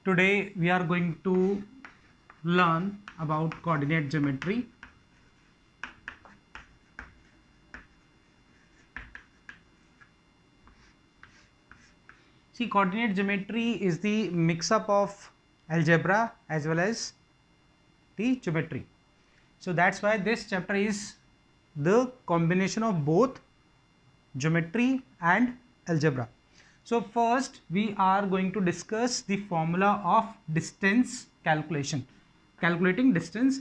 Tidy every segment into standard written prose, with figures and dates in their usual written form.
Today we are going to learn about coordinate geometry. See, coordinate geometry is the mix-up of algebra as well as the geometry. So that's why this chapter is the combination of both geometry and algebra. So first we are going to discuss the formula of distance calculation. Calculating distance.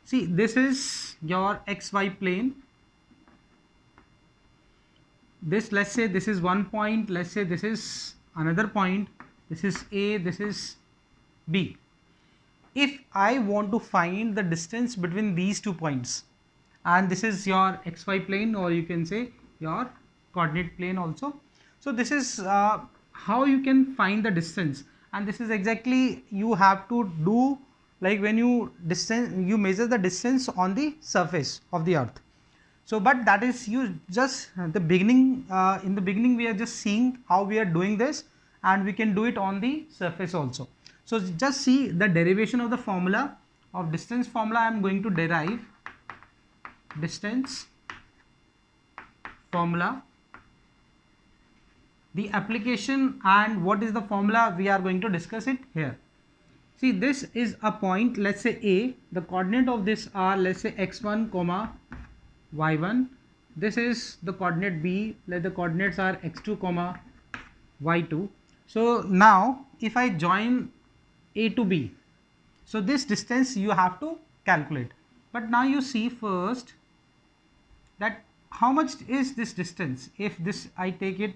See, this is your xy plane. This, let's say this is one point, let's say this is another point, this is A, this is B. If I want to find the distance between these 2 points, and this is your xy plane, or you can say your coordinate plane also. So this is how you can find the distance, and this is exactly you have to do like when you measure the distance on the surface of the earth. So but that is you just the beginning, in the beginning we are just seeing how we are doing this, and we can do it on the surface also. So just see the derivation of the formula of distance formula. I am going to derive distance formula, the application, and what is the formula we are going to discuss it here. See, this is a point, let's say A, the coordinate of this are, let's say x1 comma y1. This is the coordinate B, let the coordinates are x2 comma y2. So now if I join A to B, so this distance you have to calculate. But now you see first that how much is this distance. If this I take it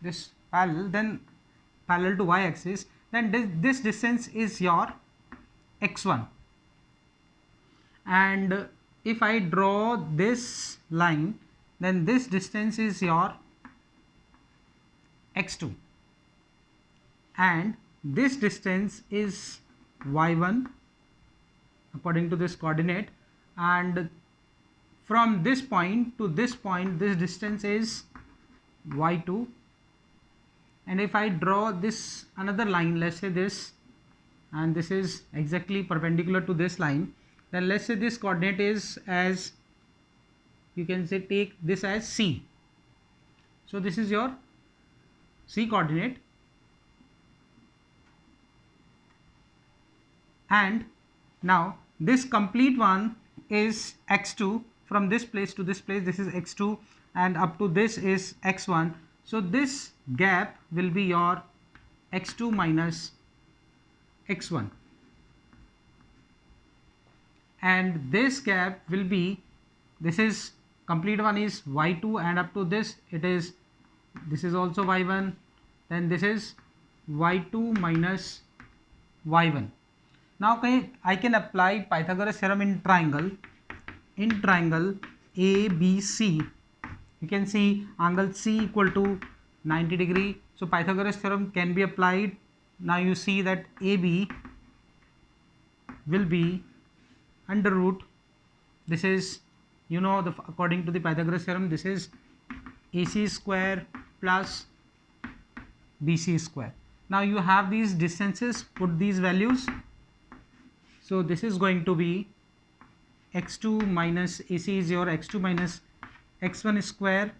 this parallel, then parallel to y axis, then this distance is your x1, and if I draw this line, then this distance is your x2, and this distance is y1 according to this coordinate, and from this point to this point this distance is y2. And if I draw this another line, let's say this, and this is exactly perpendicular to this line, then let's say this coordinate is, as you can say, take this as C. So this is your C coordinate, and now this complete one is x2. From this place to this place, this is x2, and up to this is x1. So this gap will be your x2 minus x1, and this gap will be, this is complete one is y2, and up to this it is, this is also y1, then this is y2 minus y1. Now I can apply Pythagoras theorem in triangle. In triangle ABC, you can see angle C equal to 90 degree. So Pythagoras theorem can be applied. Now you see that AB will be under root, this is, you know, the according to the Pythagoras theorem, this is AC square plus BC square. Now you have these distances, put these values. So this is going to be x2 minus AC is your x2 minus x1 square,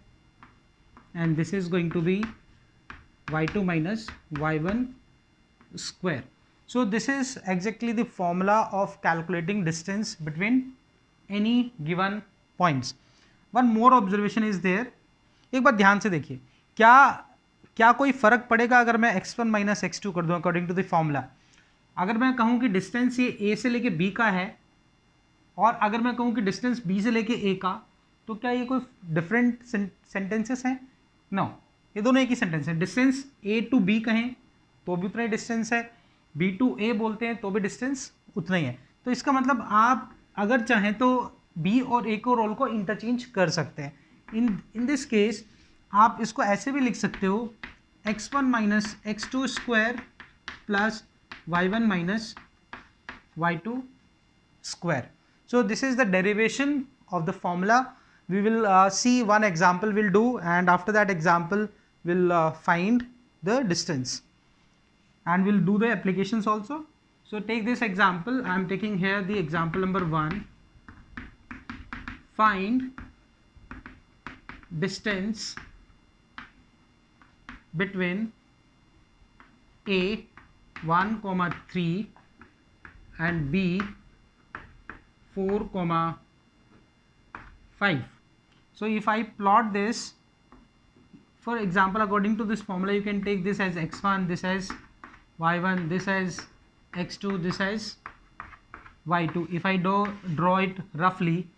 and this is going to be y2 minus y1 square. So this is exactly the formula of calculating distance between any given points. One more observation is there. एक बार ध्यान से देखिए, क्या कोई फर्क पड़ेगा अगर मैं x1 माइनस x2 कर दूं अकॉर्डिंग टू द फॉर्मूला. अगर मैं कहूं कि डिस्टेंस ये a से लेके b का है, और अगर मैं कहूं कि डिस्टेंस b से लेके a का, तो क्या ये कोई डिफरेंट सेंटेंसेस हैं? नो, ये दोनों एक ही सेंटेंस है. डिस्टेंस a टू b कहें तो भी उतना ही डिस्टेंस है, b टू a बोलते हैं तो भी डिस्टेंस उतना ही है. तो इसका मतलब आप अगर चाहें तो b और a को रोल को इंटरचेंज कर सकते हैं. इन दिस केस आप इसको ऐसे भी लिख सकते हो, x1 minus x2 square plus y1 minus y2 square. So this is the derivation of the formula. We will see one example we'll do, and after that example we'll find the distance. and we'll do the applications also. So take this example. I am taking here the example number 1. Find distance between A 1, 3 and B 4, 5. So if I plot this, for example, according to this formula, you can take this as x1, this as y1, this as x2, this as y2. If I draw it roughly,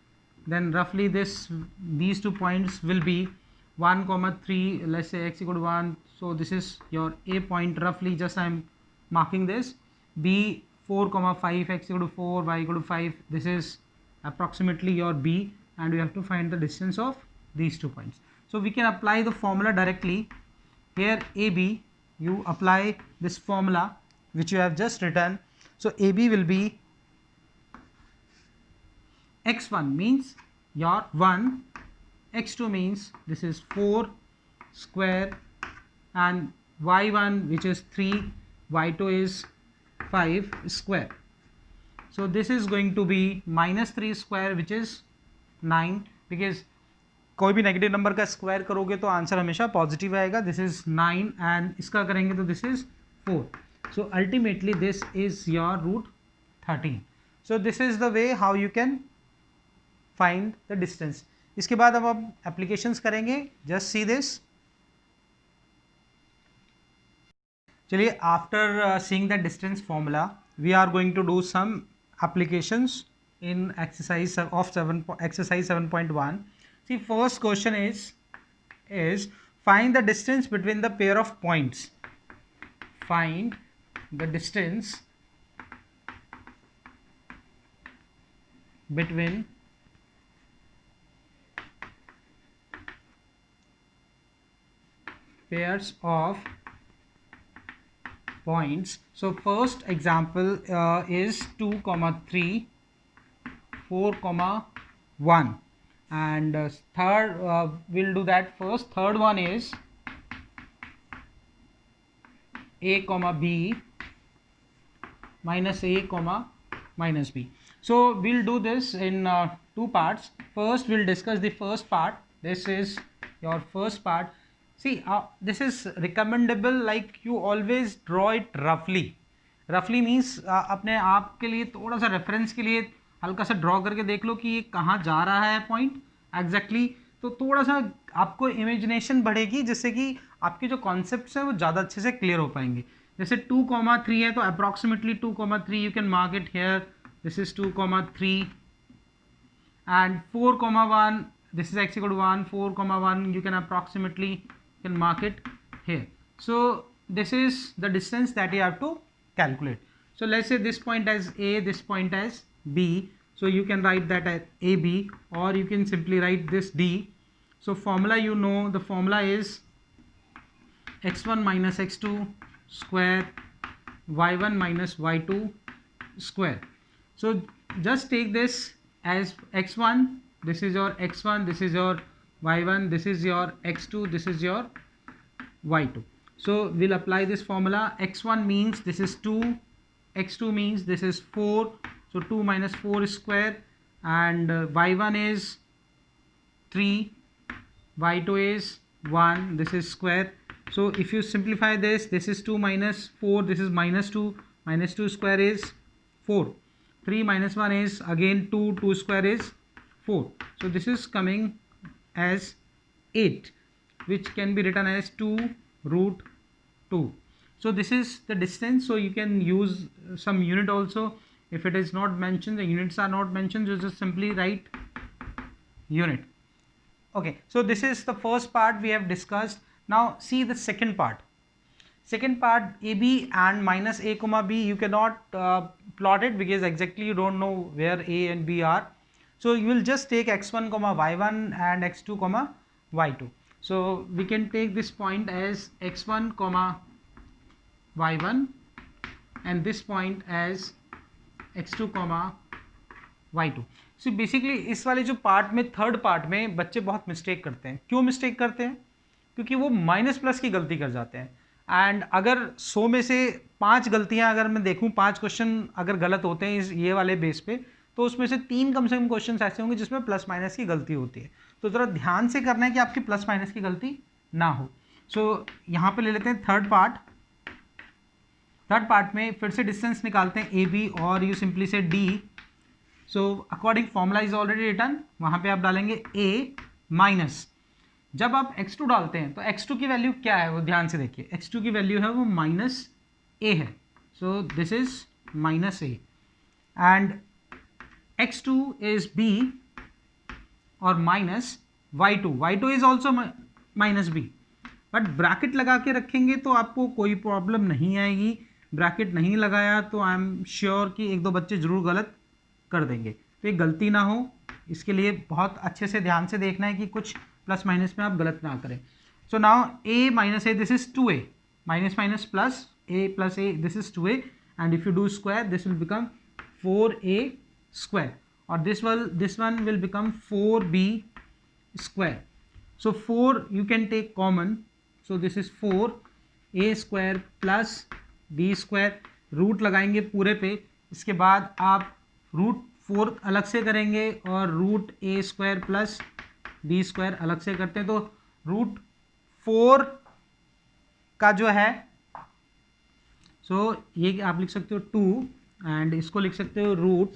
then roughly these 2 points will be 1, 3, let's say x equal to 1. So this is your A point roughly, just I am marking this. B 4, 5, x equal to 4, y equal to 5. This is approximately your B, and we have to find the distance of these 2 points. So we can apply the formula directly. Here AB, you apply this formula which you have just written. So AB will be x1 means your 1, x2 means this is 4 square, and y1 which is 3, y2 is 5 square. So this is going to be -3 square which is 9, because कोई भी negative number का square करोगे तो answer हमेशा positive आएगा. This is 9 and इसका करेंगे तो this is 4. So ultimately this is your root 13. So this is the way how you can find the distance. इसके बाद अब हम एप्लीकेशंस करेंगे. Just see this. चलिए, after seeing the distance formula we are going to do some applications in exercise of exercise 7.1. See, first question is find the distance between the pair of points. Find the distance between pairs of points. So first example is 2, 3, 4, 1, and third we'll do that first. Third one is A, B minus A, minus B. So we'll do this in 2 parts. First we'll discuss the first part. This is your first part. See, this is recommendable, like you always draw it roughly. Roughly means अपने आप के लिए थोड़ा सा reference के लिए हल्का सा ड्रॉ करके देख लो कि ये कहाँ जा रहा है पॉइंट एग्जैक्टली. तो थोड़ा सा आपको इमेजिनेशन बढ़ेगी, जिससे कि आपके जो कॉन्सेप्ट्स हैं वो ज़्यादा अच्छे से क्लियर हो पाएंगे. जैसे 2, 3 है तो approximately 2, 3 you can mark it here. This is 2, 3 and 4, 1 this is x equal to 1. 4, 1 you can approximately can mark it here. So this is the distance that you have to calculate. So let's say this point as A, this point as B. So you can write that as AB, or you can simply write this D. So formula, you know the formula is x1 minus x2 square, y1 minus y2 square. So just take this as x1, this is your x1, this is your y1, this is your x2, this is your y2. So we'll apply this formula. x1 means this is 2, x2 means this is 4, so 2 minus 4 is square, and y1 is 3, y2 is 1, this is square. So if you simplify this, this is 2 minus 4, this is minus 2, minus 2 square is 4, 3 minus 1 is again 2, 2 square is 4. So this is coming as 8, which can be written as 2 root 2. So this is the distance. So you can use some unit also. If it is not mentioned, the units are not mentioned, you just simply write unit. Okay, so this is the first part we have discussed. Now see the second part. Second part, AB and minus A, B, you cannot plot it because exactly you don't know where A and B are. So you will just take x1, y1 and x2, y2. So we can take this point as x1, y1, and this point as x2, y2. So basically इस वाले जो part में, third part में बच्चे बहुत mistake करते हैं. क्यों मिस्टेक करते हैं? क्योंकि वो माइनस प्लस की गलती कर जाते हैं. एंड अगर 100 में से 5 गलतियां अगर मैं देखूं, 5 क्वेश्चन अगर गलत होते हैं इस ये वाले बेस पे, तो उसमें से 3 कम से कम क्वेश्चन ऐसे होंगे जिसमें प्लस माइनस की गलती होती है। तो ज़रा ध्यान से करना है कि आपकी प्लस माइनस की गलती ना हो। सो यहाँ पे ले लेते हैं थर्ड पार्ट। थर्ड पार्ट में फिर से डिस्टेंस निकालते हैं ए बी, और यू सिंपली से D. So according formula is already return, वहाँ पे आप डालेंगे ए माइनस, जब आप x2 डालते हैं तो x2 की वैल्यू क्या है वो ध्यान से देखिए, x2 की वैल्यू है वो माइनस ए है। सो this is minus A and x2 is b और minus y2 is also minus b। But bracket लगा के रखेंगे तो आपको कोई प्रॉब्लम नहीं आएगी। ब्रैकेट नहीं लगाया तो आई एम श्योर कि एक दो बच्चे ज़रूर गलत कर देंगे, तो ये गलती ना हो इसके लिए बहुत अच्छे से ध्यान से देखना है कि कुछ प्लस माइनस में आप गलत ना करें। सो नाउ a माइनस ए, this is 2a, minus minus plus a plus a, this is 2a, and if you do square this will become 4a square, और this one will become 4b square. So 4 you can take common, so this is 4a square plus b square, root लगाएंगे पूरे पे, इसके बाद आप root 4 अलग से करेंगे और root a square plus b square अलग से करते हैं, तो रूट 4 का जो है ये आप लिख सकते हो 2, एंड इसको लिख सकते हो root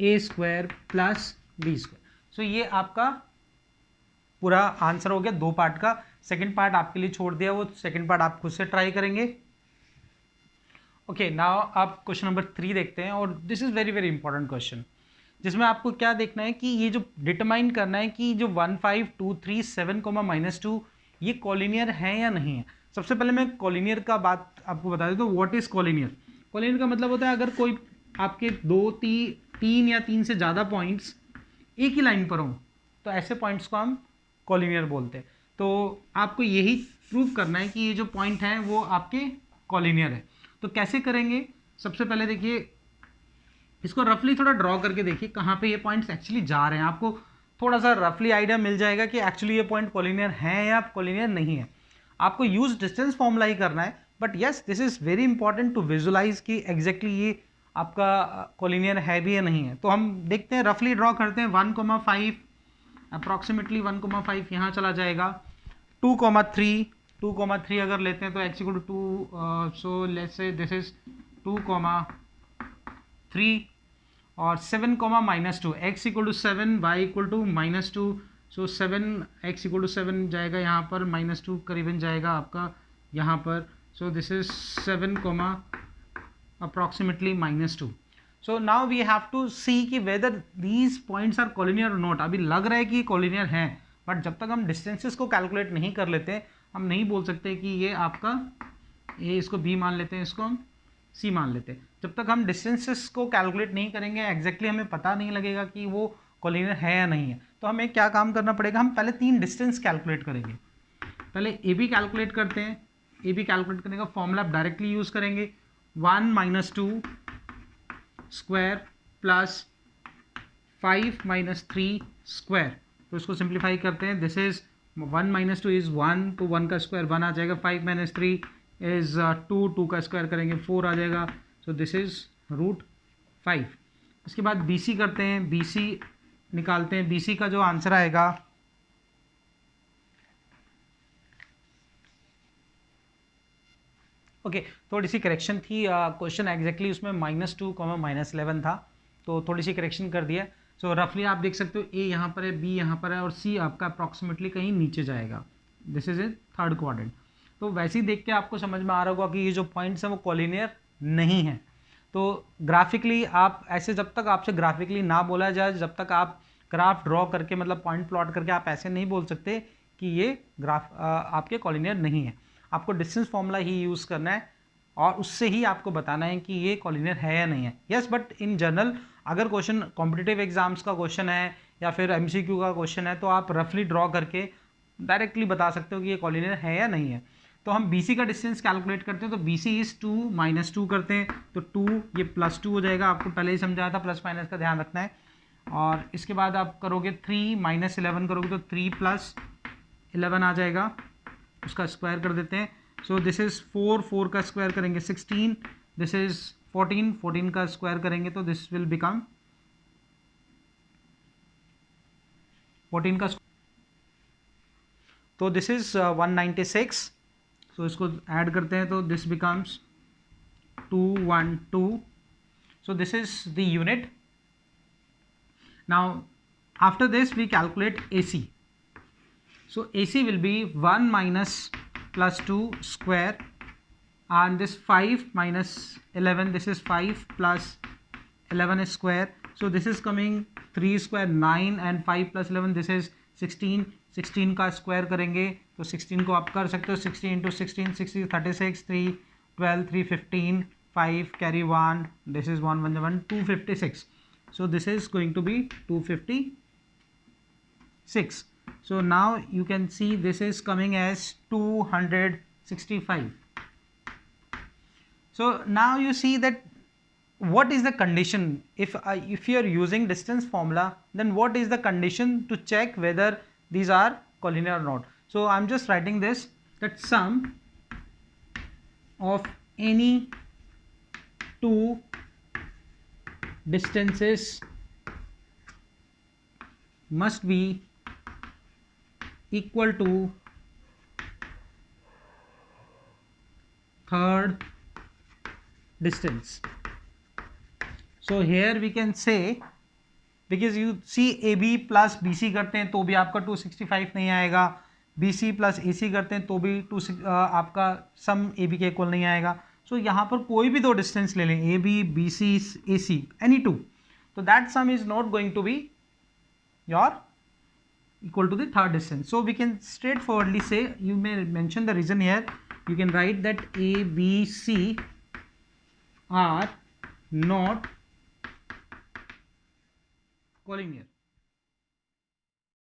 a square plus b square. ये आपका पूरा आंसर हो गया 2 पार्ट का। सेकंड पार्ट आपके लिए छोड़ दिया, वो सेकंड पार्ट आप खुद से ट्राई करेंगे। ओके, नाउ आप क्वेश्चन नंबर 3 देखते हैं, और this is very very important question, जिसमें आपको क्या देखना है कि ये जो डिटरमाइन करना है कि जो 1 5 2 3 7 -2 ये कॉलिनियर है या नहीं है। सबसे पहले मैं कॉलिनियर का बात आपको बता देता हूँ। What is collinear? कॉलिनियर का मतलब होता है अगर कोई आपके 2 3 या 3 से ज़्यादा पॉइंट्स एक ही लाइन पर हों, तो ऐसे पॉइंट्स को हम कॉलिनियर बोलते हैं। तो आपको यही प्रूव करना है कि ये जो पॉइंट हैं वो आपके कॉलिनियर है। तो कैसे करेंगे? सबसे पहले देखिए, इसको रफली थोड़ा ड्रॉ करके देखिए कहाँ पे ये पॉइंट्स एक्चुअली जा रहे हैं। आपको थोड़ा सा रफली आइडिया मिल जाएगा कि एक्चुअली ये पॉइंट कॉलिनियर है या कॉलिनियर नहीं है। आपको यूज डिस्टेंस फॉर्मूला ही करना है, but yes this is very important to visualise कि एग्जैक्टली ये आपका कॉलिनियर है भी या नहीं है। तो हम देखते हैं, रफली ड्रॉ करते हैं। 1,5 अप्रॉक्सीमेटली 1,5 यहाँ चला जाएगा। 2,3 अगर लेते हैं तो x equal to 2, so let's say this is 2,3, और 7, -2, x equal to 7, y equal to -2, so 7 x equal to 7 जाएगा यहाँ पर, -2 करीबन जाएगा आपका यहाँ पर। So this is 7, approximately -2। So now we have to see कि whether these points are collinear और नॉट। अभी लग रहा है कि कॉलिनियर हैं, बट जब तक हम डिस्टेंसेस को कैलकुलेट नहीं कर लेते हम नहीं बोल सकते कि ये आपका ये, इसको b मान लेते हैं, इसको हम c मान लेते हैं। जब तक हम डिस्टेंसेस को कैलकुलेट नहीं करेंगे एग्जैक्टली हमें पता नहीं लगेगा कि वो कॉलिनियर है या नहीं है। तो हमें क्या काम करना पड़ेगा, हम पहले 3 डिस्टेंस कैलकुलेट करेंगे। पहले ab कैलकुलेट करते हैं। ab कैलकुलेट करने का फॉर्मूला आप डायरेक्टली यूज़ करेंगे, 1 -2 स्क्वायर प्लस 5 -3 स्क्वायर। तो इसको सिंप्लीफाई करते हैं। दिस इज 1 -2 इज़ 1, तो 1 का स्क्वायर 1 आ जाएगा। 5 -3 इज़ 2, 2 का स्क्वायर करेंगे 4 आ जाएगा। So this is √5। इसके बाद BC करते हैं, BC निकालते हैं। BC का जो आंसर आएगा ओके, थोड़ी सी करेक्शन थी, क्वेश्चन एग्जैक्टली उसमें -2, -11 था, तो थोड़ी सी करेक्शन कर दिया। सो रफली आप देख सकते हो A यहाँ पर है, B यहाँ पर है, और C आपका अप्रॉक्सीमेटली कहीं नीचे जाएगा। This is a third quadrant. तो वैसे ही देख के आपको समझ में आ रहा होगा कि ये जो पॉइंट्स हैं वो कॉलिनियर नहीं है। तो ग्राफिकली आप ऐसे, जब तक आपसे ग्राफिकली ना बोला जाए, जब तक आप ग्राफ ड्रॉ करके मतलब पॉइंट प्लॉट करके आप ऐसे नहीं बोल सकते कि ये ग्राफ आपके कॉलिनियर नहीं है। आपको डिस्टेंस फॉर्मूला ही यूज़ करना है और उससे ही आपको बताना है कि ये कॉलिनियर है या नहीं है। यस, बट इन जनरल अगर क्वेश्चन कॉम्पिटिटिव एग्जाम्स का क्वेश्चन है या फिर MCQ का क्वेश्चन है तो आप रफली ड्रॉ करके डायरेक्टली बता सकते हो कि ये कॉलिनियर है या नहीं है। तो हम BC का डिस्टेंस कैलकुलेट करते हैं। तो BC इज 2 -2 करते हैं, तो 2 ये +2 हो जाएगा। आपको पहले ही समझाया था, प्लस माइनस का ध्यान रखना है। और इसके बाद आप करोगे 3 -11 करोगे तो 3 + 11 आ जाएगा, उसका स्क्वायर कर देते हैं। सो दिस इज 4, 4 का स्क्वायर करेंगे 16, दिस इज 14, 14 का स्क्वायर करेंगे तो दिस विल बिकम 14 का, तो दिस इज 196. सो इसको ऐड करते हैं तो this becomes 212. So this is the unit. Now after this we calculate AC. So AC will be 1 minus plus 2 square, and this 5 minus 11, this is 5 plus 11 is square. So this is coming 3 square 9, and 5 plus 11 this is 16. 16 का square करेंगे तो 16 को आप कर सकते हो 16 into 16, 60 36, 3 12, 3 15, 5 carry 1, this is 1 1 1 256. So this is going to be 256. So now you can see this is coming as 265. So now you see that what is the condition if you are using distance formula, then what is the condition to check whether these are collinear or not. So I'm just writing this, that sum of any two distances must be equal to third distance. So here we can say, because you see AB plus BC करते हैं तो भी आपका 265 नहीं आएगा, BC plus AC करते हैं तो भी आपका सम AB के इक्वल नहीं आएगा. सो यहाँ पर कोई भी दो डिस्टेंस ले लें, AB, BC, AC, any two, तो that sum is not going to be your equal to the third distance. So we can straightforwardly say, you may mention the reason here, you can write that A, B, C are not collinear.